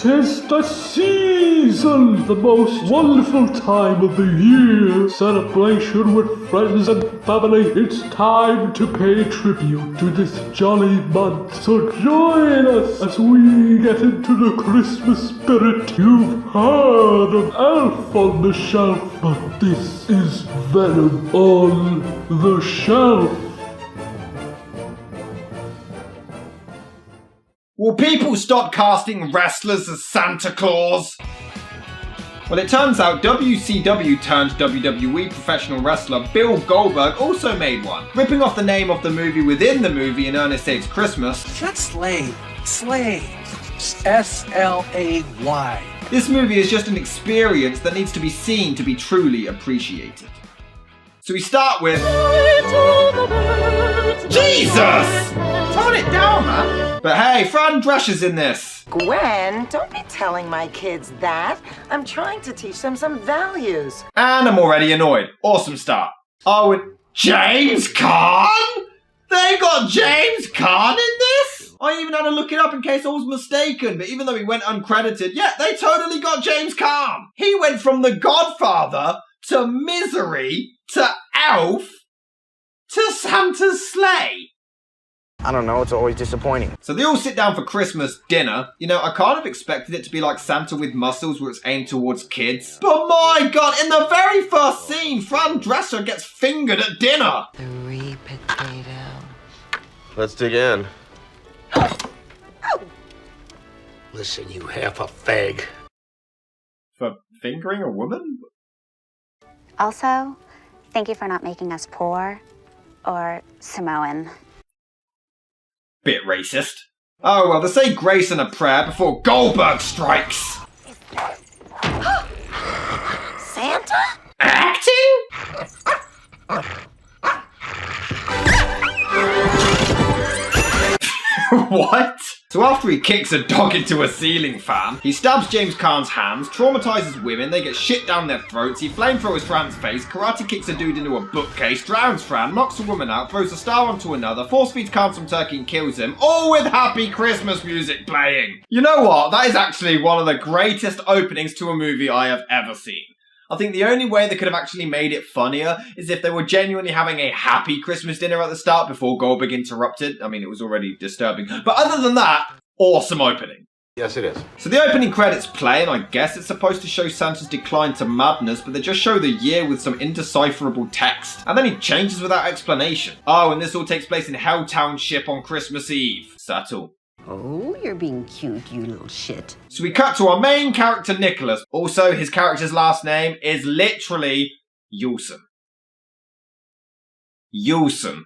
'Tis the season, the most wonderful time of the year. Celebration with friends and family. It's time to pay tribute to this jolly month. So join us as we get into the Christmas spirit. You've heard of Elf on the Shelf, but this is Venom on the Shelf. Will people stop casting wrestlers as Santa Claus? Well, it turns out WCW turned WWE professional wrestler Bill Goldberg also made one, ripping off the name of the movie within the movie in Ernest Saves Christmas. That's Slay. Slay. S-L-A-Y. This movie is just an experience that needs to be seen to be truly appreciated. So we start with... Jesus! Tone it down, man! But hey, Fran Drescher's in this. Gwen, don't be telling my kids that. I'm trying to teach them some values. And I'm already annoyed. Awesome start. Oh, and James Caan? They got James Caan in this? I even had to look it up in case I was mistaken, but even though he went uncredited, yeah, they totally got James Caan. He went from The Godfather to Misery to Elf to Santa's Sleigh. I don't know, it's always disappointing. So they all sit down for Christmas dinner. You know, I kind of expected it to be like Santa with Muscles where it's aimed towards kids. But my god, in the very first scene, Fran Drescher gets fingered at dinner. 3 potato. Let's dig in. Listen, you half a fag. For fingering a woman? Also, thank you for not making us poor or Samoan. Bit racist. Oh well, they say grace and a prayer before Goldberg strikes. Santa? Acting? What? So after he kicks a dog into a ceiling fan, he stabs James Caan's hands, traumatizes women, they get shit down their throats, he flamethrowers Fran's face, karate kicks a dude into a bookcase, drowns Fran, knocks a woman out, throws a star onto another, force feeds Caan some turkey and kills him, all with happy Christmas music playing. You know what? That is actually one of the greatest openings to a movie I have ever seen. I think the only way they could have actually made it funnier is if they were genuinely having a happy Christmas dinner at the start before Goldberg interrupted. I mean, it was already disturbing. But other than that, awesome opening. Yes, it is. So the opening credits play, and I guess it's supposed to show Santa's decline to madness, but they just show the year with some indecipherable text. And then he changes without explanation. Oh, and this all takes place in Hell Township on Christmas Eve. Subtle. Oh, you're being cute, you little shit. So we cut to our main character, Nicholas. Also, his character's last name is literally Yulson. Yulson.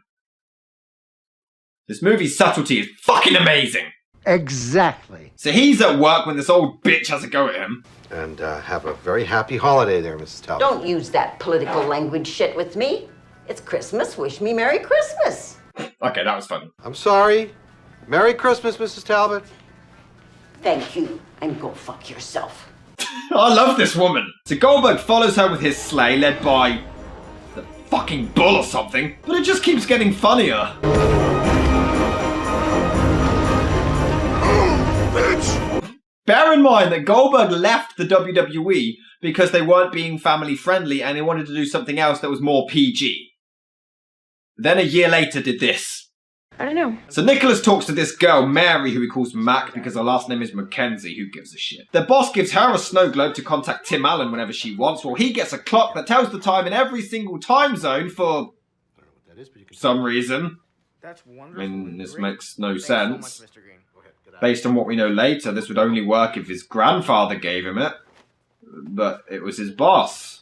This movie's subtlety is fucking amazing. Exactly. So he's at work when this old bitch has a go at him. And have a very happy holiday there, Mrs. Talbot. Don't use that political language shit with me. It's Christmas. Wish me Merry Christmas. Okay, that was funny. I'm sorry. Merry Christmas, Mrs. Talbot. Thank you. And go fuck yourself. I love this woman. So Goldberg follows her with his sleigh led by the fucking bull or something, but it just keeps getting funnier. Bear in mind that Goldberg left the WWE because they weren't being family friendly and he wanted to do something else that was more PG. Then a year later did this. I don't know. So Nicholas talks to this girl, Mary, who he calls Mac because her last name is Mackenzie. Who gives a shit? Their boss gives her a snow globe to contact Tim Allen whenever she wants, while he gets a clock that tells the time in every single time zone for some reason. That's I wonderful. mean, this makes no sense. Based on what we know later, this would only work if his grandfather gave him it. But it was his boss.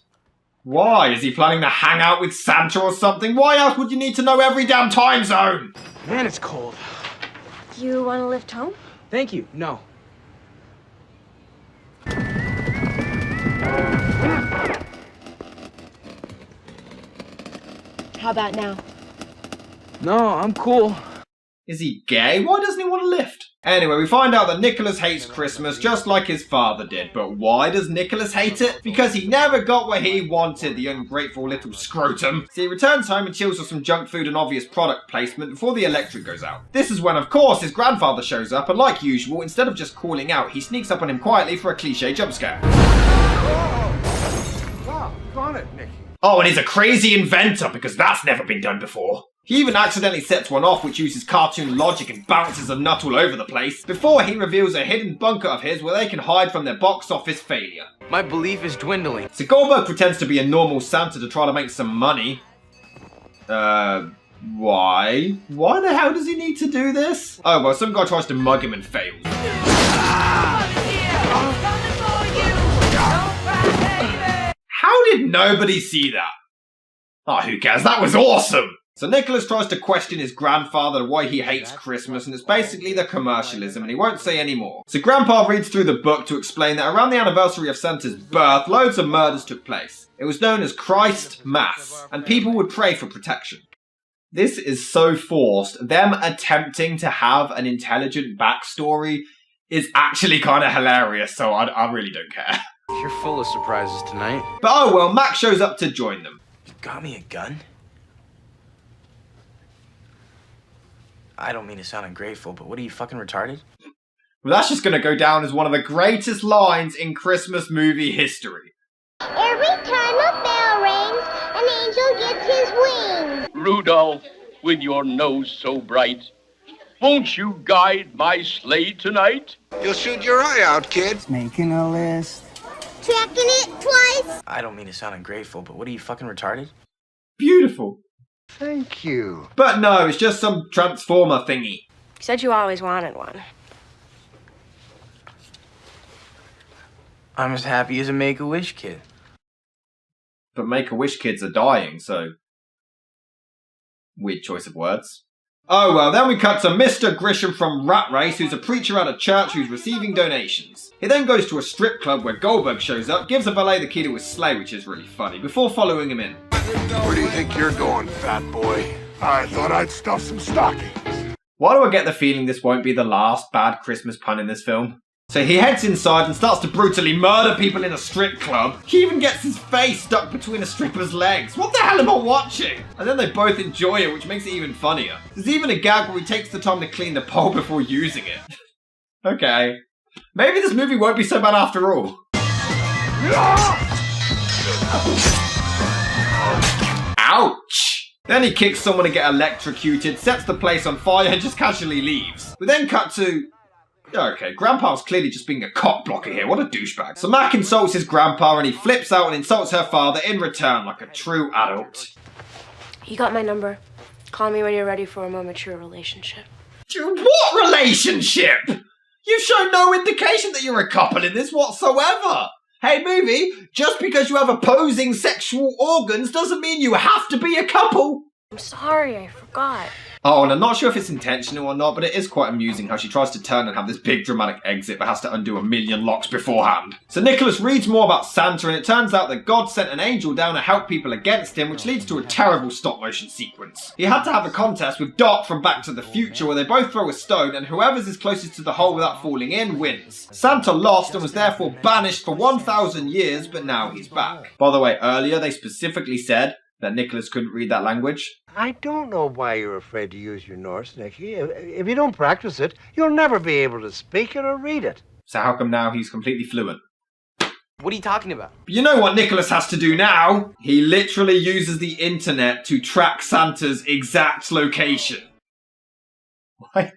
Why? Is he planning to hang out with Santa or something? Why else would you need to know every damn time zone? Man, it's cold. You want to lift home? Thank you. No. How about now? No, I'm cool. Is he gay? Why doesn't he even want a lift. Anyway, we find out that Nicholas hates Christmas just like his father did. But why does Nicholas hate it? Because he never got what he wanted, the ungrateful little scrotum. So he returns home and chills with some junk food and obvious product placement before the electric goes out. This is when, of course, his grandfather shows up, and like usual, instead of just calling out, he sneaks up on him quietly for a cliche jump scare. Wow, got it, Nicky. Oh, and he's a crazy inventor, because that's never been done before. He even accidentally sets one off which uses cartoon logic and bounces a nut all over the place, before he reveals a hidden bunker of his where they can hide from their box office failure. My belief is dwindling. So Goldberg pretends to be a normal Santa to try to make some money. Why? Why the hell does he need to do this? Oh, well, some guy tries to mug him and fails. How did nobody see that? Oh, who cares? That was awesome! So Nicholas tries to question his grandfather why he hates Christmas, and it's basically the commercialism, and he won't say any more. So Grandpa reads through the book to explain that around the anniversary of Santa's birth, loads of murders took place. It was known as Christ Mass, and people would pray for protection. This is so forced. Them attempting to have an intelligent backstory is actually kind of hilarious, so I really don't care. You're full of surprises tonight. But oh well, Mac shows up to join them. You got me a gun? I don't mean to sound ungrateful, but what are you, fucking retarded? Well, that's just gonna go down as one of the greatest lines in Christmas movie history. Every time a bell rings, an angel gets his wings. Rudolph, with your nose so bright, won't you guide my sleigh tonight? You'll shoot your eye out, kid. Making a list. Checking it twice. I don't mean to sound ungrateful, but what are you, fucking retarded? Beautiful. Thank you. But no, it's just some transformer thingy. You said you always wanted one. I'm as happy as a Make-A-Wish kid. But Make-A-Wish kids are dying, so... weird choice of words. Oh well, then we cut to Mr. Grisham from Rat Race, who's a preacher at a church who's receiving donations. He then goes to a strip club where Goldberg shows up, gives a valet the key to his sleigh, which is really funny, before following him in. Where do you think you're going, fat boy? I thought I'd stuff some stockings. Why do I get the feeling this won't be the last bad Christmas pun in this film? So he heads inside and starts to brutally murder people in a strip club. He even gets his face stuck between a stripper's legs. What the hell am I watching? And then they both enjoy it, which makes it even funnier. There's even a gag where he takes the time to clean the pole before using it. Okay. Maybe this movie won't be so bad after all. Ouch! Then he kicks someone to get electrocuted, sets the place on fire, and just casually leaves. We then cut to... okay, Grandpa's clearly just being a cock blocker here. What a douchebag. So Mac insults his grandpa and he flips out and insults her father in return like a true adult. You got my number. Call me when you're ready for a more mature relationship. What relationship? You've shown no indication that you're a couple in this whatsoever. Hey, movie, just because you have opposing sexual organs doesn't mean you have to be a couple. I'm sorry, I forgot. Oh, and I'm not sure if it's intentional or not, but it is quite amusing how she tries to turn and have this big dramatic exit but has to undo a million locks beforehand. So Nicholas reads more about Santa and it turns out that God sent an angel down to help people against him, which leads to a terrible stop-motion sequence. He had to have a contest with Doc from Back to the Future where they both throw a stone and whoever's is closest to the hole without falling in wins. Santa lost and was therefore banished for 1,000 years, but now he's back. By the way, earlier they specifically said that Nicholas couldn't read that language. I don't know why you're afraid to use your Norse, Nicky. If you don't practice it, you'll never be able to speak it or read it. So how come now he's completely fluent? What are you talking about? You know what Nicholas has to do now? He literally uses the internet to track Santa's exact location. What?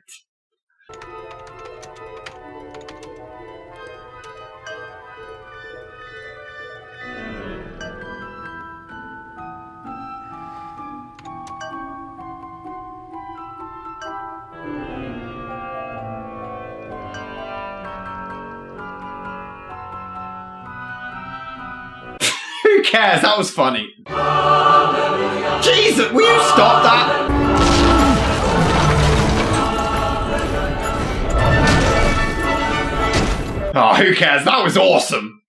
Who cares? That was funny. Jesus, will you stop that? Oh, who cares? That was awesome.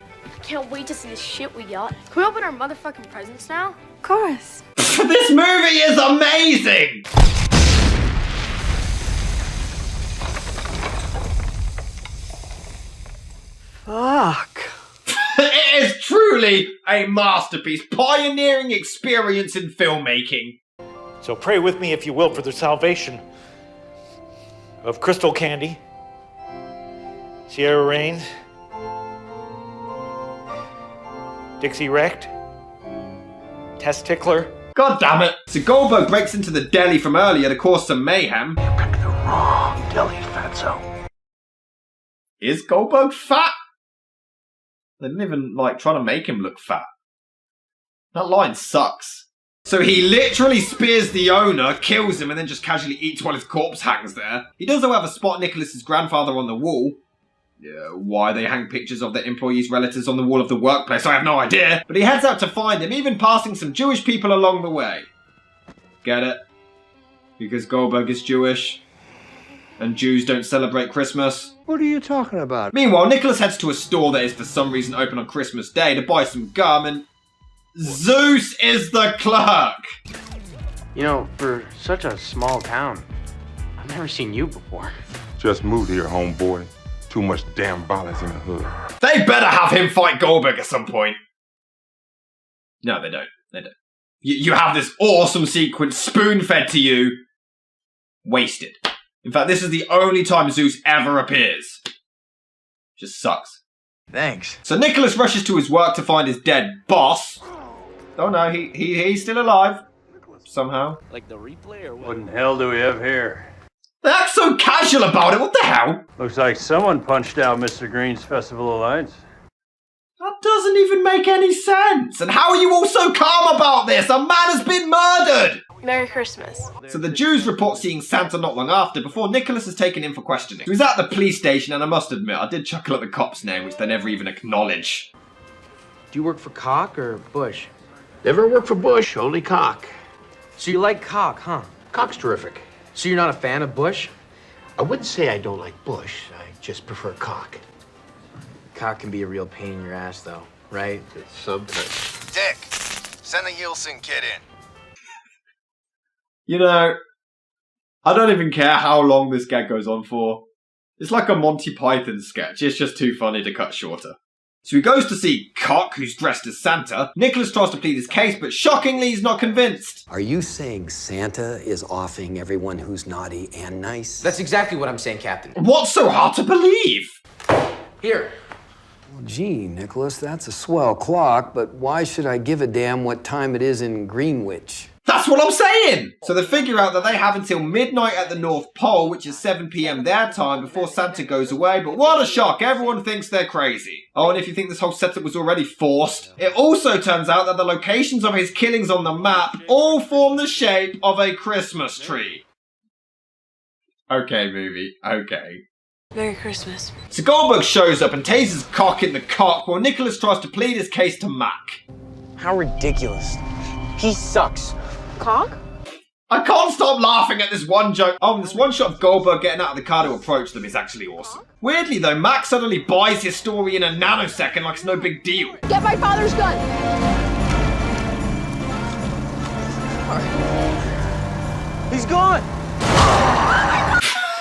Can't wait to see the shit we got. Can we open our motherfucking presents now? Of course. This movie is amazing! Fuck. It is truly a masterpiece, pioneering experience in filmmaking. So pray with me, if you will, for the salvation of Crystal Candy, Sierra Rains, Dixie Wrecked, Testickler. God damn it. So Goldberg breaks into the deli from earlier to cause some mayhem. You picked the wrong deli, fatso. Is Goldberg fat? They didn't even, try to make him look fat. That line sucks. So he literally spears the owner, kills him, and then just casually eats while his corpse hangs there. He does, however, spot Nicholas's grandfather on the wall. Yeah, why they hang pictures of their employees' relatives on the wall of the workplace, I have no idea. But he heads out to find him, even passing some Jewish people along the way. Get it? Because Goldberg is Jewish, and Jews don't celebrate Christmas. What are you talking about? Meanwhile, Nicholas heads to a store that is for some reason open on Christmas Day to buy some gum, and Zeus is the clerk! You know, for such a small town, I've never seen you before. Just moved here, homeboy. Too much damn violence in the hood. They better have him fight Goldberg at some point. No, they don't. They don't. You have this awesome sequence spoon-fed to you. Wasted. In fact, this is the only time Zeus ever appears. Just sucks. Thanks. So Nicholas rushes to his work to find his dead boss. Oh no, he's still alive. Somehow. Like the replay or What in hell do we have here? They act so casual about it, what the hell? Looks like someone punched out Mr. Green's Festival Alliance. That doesn't even make any sense. And how are you all so calm about this? A man has been murdered! Merry Christmas. So the Jews report seeing Santa not long after, before Nicholas is taken in for questioning. He was at the police station, and I must admit, I did chuckle at the cop's name, which they never even acknowledge. Do you work for Cock or Bush? Never worked for Bush, only Cock. So you like Cock, huh? Cock's terrific. So you're not a fan of Bush? I wouldn't say I don't like Bush. I just prefer Cock. Cock can be a real pain in your ass, though, right? Sometimes. Dick, send the Yeltsin kid in. You know, I don't even care how long this gag goes on for. It's like a Monty Python sketch. It's just too funny to cut shorter. So he goes to see Cock, who's dressed as Santa. Nicholas tries to plead his case, but shockingly, he's not convinced. Are you saying Santa is offing everyone who's naughty and nice? That's exactly what I'm saying, Captain. What's so hard to believe? Here. Well, gee, Nicholas, that's a swell clock, but why should I give a damn what time it is in Greenwich? That's what I'm saying! So they figure out that they have until midnight at the North Pole, which is 7 PM their time, before Santa goes away, but what a shock, everyone thinks they're crazy. Oh, and if you think this whole setup was already forced, it also turns out that the locations of his killings on the map all form the shape of a Christmas tree. Okay, movie, okay. Merry Christmas. So Goldberg shows up and tases Cock in the cock while Nicholas tries to plead his case to Mac. How ridiculous. He sucks. Cock? I can't stop laughing at this one joke. Oh, and this one shot of Goldberg getting out of the car to approach them is actually awesome. Weirdly though, Mac suddenly buys his story in a nanosecond like it's no big deal. Get my father's gun! He's gone!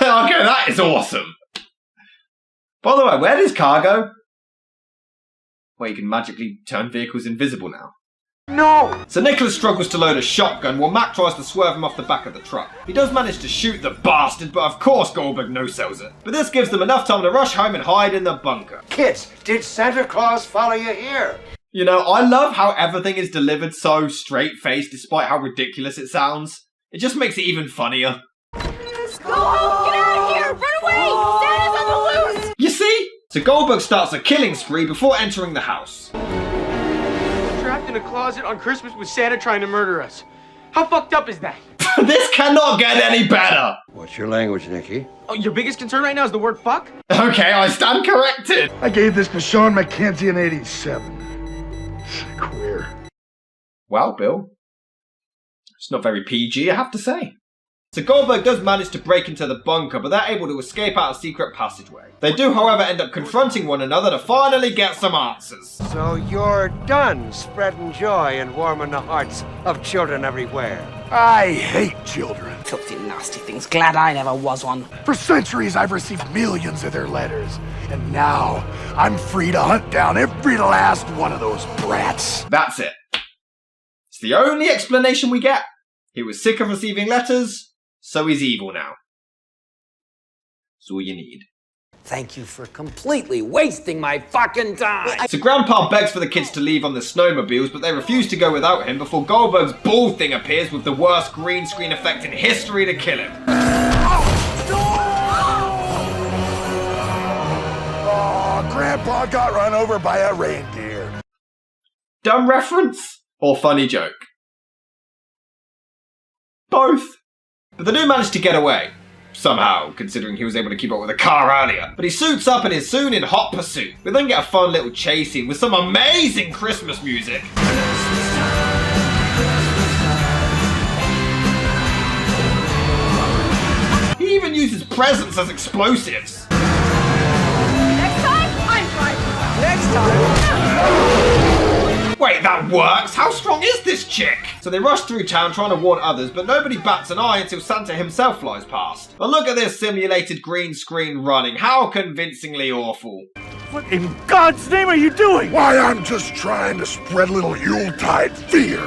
Okay, that is awesome. By the way, where does car go? Well, you can magically turn vehicles invisible now. No! So Nicholas struggles to load a shotgun while Mac tries to swerve him off the back of the truck. He does manage to shoot the bastard, but of course Goldberg no-sells it. But this gives them enough time to rush home and hide in the bunker. Kids, did Santa Claus follow you here? You know, I love how everything is delivered so straight-faced despite how ridiculous it sounds. It just makes it even funnier. Go home! Get out of here! Run away! Santa's on the loose! You see? So Goldberg starts a killing spree before entering the house. Trapped in a closet on Christmas with Santa trying to murder us. How fucked up is that? This cannot get any better! What's your language, Nicky? Oh, your biggest concern right now is the word fuck? Okay, I stand corrected. I gave this to Sean McKenzie in '87. Queer. Wow, Bill. It's not very PG, I have to say. So Goldberg does manage to break into the bunker, but they're able to escape out a secret passageway. They do, however, end up confronting one another to finally get some answers. So you're done spreading joy and warming the hearts of children everywhere. I hate children. filthy, nasty things. Glad I never was one. For centuries, I've received millions of their letters. And now, I'm free to hunt down every last one of those brats. That's it. It's the only explanation we get. He was sick of receiving letters, so he's evil now. That's all you need. Thank you for completely wasting my fucking time. So Grandpa begs for the kids to leave on the snowmobiles, but they refuse to go without him before Goldberg's ball thing appears with the worst green screen effect in history to kill him. Oh, Grandpa got run over by a reindeer. Dumb reference or funny joke? Both. But they do manage to get away. Somehow, considering he was able to keep up with a car earlier. But he suits up and is soon in hot pursuit. We then get a fun little chase scene with some amazing Christmas music. He even uses presents as explosives. Next time, I'm driving. Next time. Wait, that works? How strong is this chick? So they rush through town trying to warn others, but nobody bats an eye until Santa himself flies past. But look at this simulated green screen running. How convincingly awful. What in God's name are you doing? Why, I'm just trying to spread a little Yuletide fear.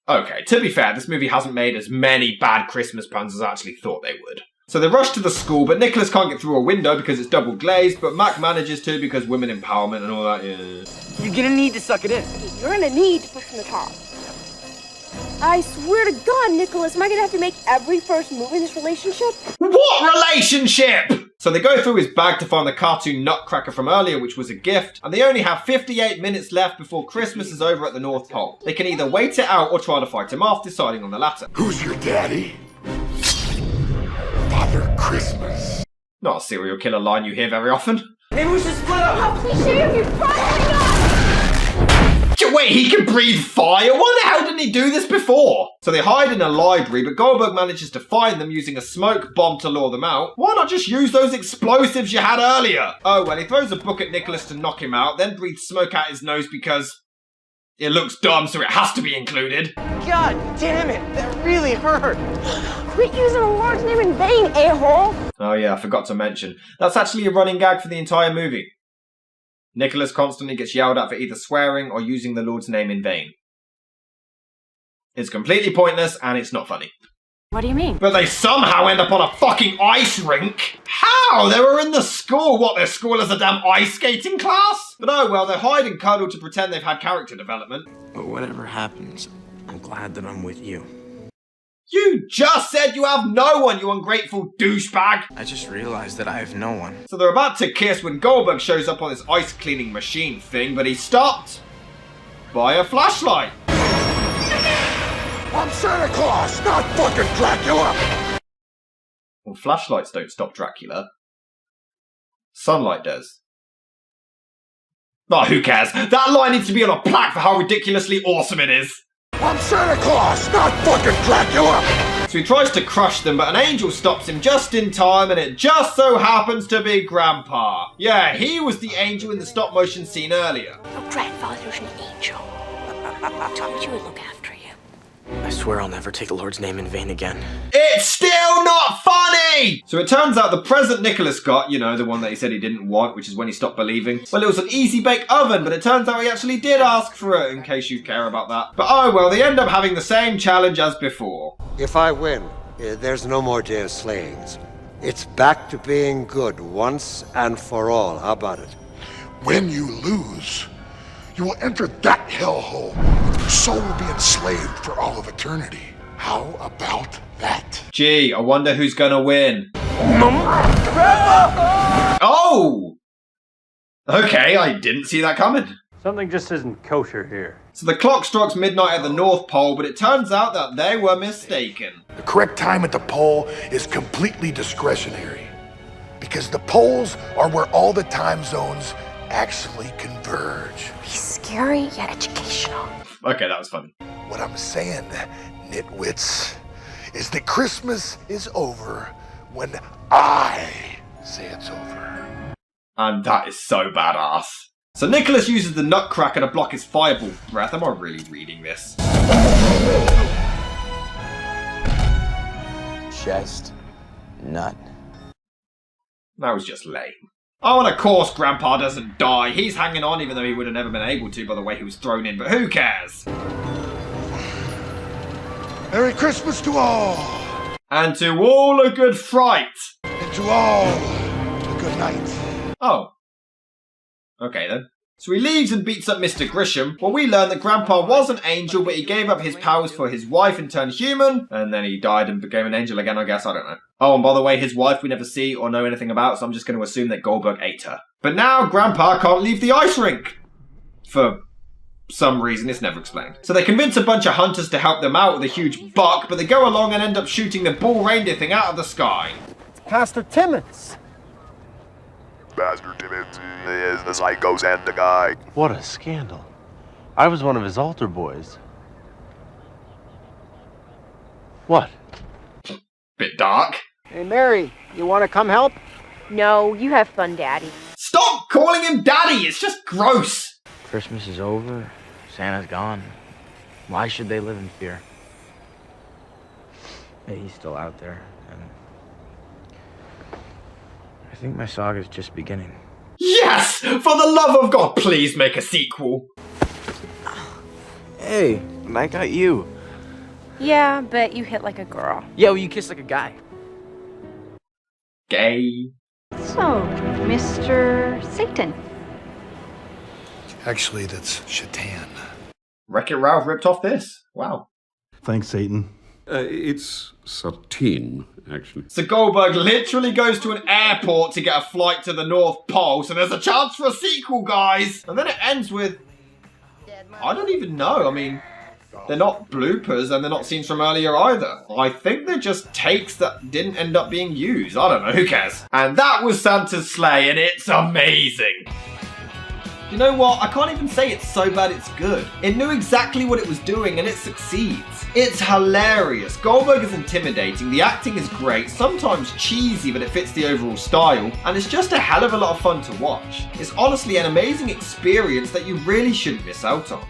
Okay, to be fair, this movie hasn't made as many bad Christmas puns as I actually thought they would. So they rush to the school, but Nicholas can't get through a window because it's double glazed, but Mac manages to because women empowerment and all that, yeah. You're gonna need to suck it in. You're gonna need to push from the top. I swear to God, Nicholas, am I gonna have to make every first move in this relationship? What relationship? So they go through his bag to find the cartoon Nutcracker from earlier, which was a gift, and they only have 58 minutes left before Christmas is over at the North Pole. They can either wait it out or try to fight him off, deciding on the latter. Who's your daddy? Father Christmas. Not a serial killer line you hear very often. Maybe we should split up. Oh, please share your probably not. Wait, he can breathe fire? Why the hell didn't he do this before? So they hide in a library, but Goldberg manages to find them using a smoke bomb to lure them out. Why not just use those explosives you had earlier? Oh, well, he throws a book at Nicholas to knock him out, then breathes smoke out his nose because it looks dumb, so it has to be included. God damn it, that really hurt. Quit using the Lord's name in vain, a-hole. Oh yeah, I forgot to mention. That's actually a running gag for the entire movie. Nicholas constantly gets yelled at for either swearing or using the Lord's name in vain. It's completely pointless and it's not funny. What do you mean? But they somehow end up on a fucking ice rink? How? They were in the school. What, their school is a damn ice skating class? But oh well, they hide and cuddle to pretend they've had character development. But whatever happens, I'm glad that I'm with you. You just said you have no one, you ungrateful douchebag! I just realized that I have no one. So they're about to kiss when Goldberg shows up on this ice cleaning machine thing, but he's stopped by a flashlight. I'm Santa Claus, not fucking Dracula! Well, flashlights don't stop Dracula. Sunlight does. Oh, who cares? That line needs to be on a plaque for how ridiculously awesome it is. I'm Santa Claus, not fucking Dracula! So he tries to crush them, but an angel stops him just in time, and it just so happens to be Grandpa. Yeah, he was the angel in the stop-motion scene earlier. Your grandfather's an angel. I told you he'd look after you. I swear I'll never take the Lord's name in vain again. It's still not funny! So it turns out the present Nicholas got, you know, the one that he said he didn't want, which is when he stopped believing, well, it was an easy bake oven, but it turns out he actually did ask for it, in case you care about that. But oh well, they end up having the same challenge as before. If I win, there's no more day of slayings. It's back to being good once and for all. How about it? When you lose, you will enter that hellhole. Your soul will be enslaved for all of eternity. How about that? Gee, I wonder who's gonna win. Oh! Okay, I didn't see that coming. Something just isn't kosher here. So the clock strikes midnight at the North Pole, but it turns out that they were mistaken. The correct time at the pole is completely discretionary. Because the poles are where all the time zones actually converge. He's scary yet educational. Okay, that was funny. What I'm saying, nitwits, is that Christmas is over when I say it's over. And that is so badass. So Nicholas uses the Nutcracker to block his fireball breath. Am I really reading this? chest. Nut. That was just lame. Oh, and of course Grandpa doesn't die. He's hanging on even though he would have never been able to by the way he was thrown in, but who cares? Merry Christmas to all! And to all a good fright! And to all a good night. Oh. Okay then. So he leaves and beats up Mr. Grisham. Well, we learn that Grandpa was an angel, but he gave up his powers for his wife and turned human. And then he died and became an angel again, I guess. I don't know. Oh, and by the way, his wife we never see or know anything about, so I'm just going to assume that Goldberg ate her. But now Grandpa can't leave the ice rink. For some reason, it's never explained. So they convince a bunch of hunters to help them out with a huge buck, but they go along and end up shooting the bull reindeer thing out of the sky. It's Pastor Timmons. Pastor Timmons is the psycho Santa guy. What a scandal. I was one of his altar boys. What? Bit dark. Hey, Mary, you want to come help? No, you have fun, Daddy. Stop calling him Daddy! It's just gross! Christmas is over. Santa's gone. Why should they live in fear? Hey, he's still out there, and I think my saga's just beginning. Yes! For the love of God, please make a sequel. Hey, I got you. Yeah, but you hit like a girl. Yeah, well, you kiss like a guy. Gay. So, Mr. Satan. Actually, that's Shaitan. Wreck-It Ralph ripped off this. Wow. Thanks, Satan. It's Satine, actually. So Goldberg literally goes to an airport to get a flight to the North Pole, so there's a chance for a sequel, guys! And then it ends with... I don't even know, I mean... They're not bloopers and they're not scenes from earlier either. I think they're just takes that didn't end up being used. I don't know, who cares? And that was Santa's sleigh and it's amazing. You know what? I can't even say it's so bad it's good. It knew exactly what it was doing and it succeeds. It's hilarious. Goldberg is intimidating, the acting is great, sometimes cheesy but it fits the overall style, and it's just a hell of a lot of fun to watch. It's honestly an amazing experience that you really shouldn't miss out on.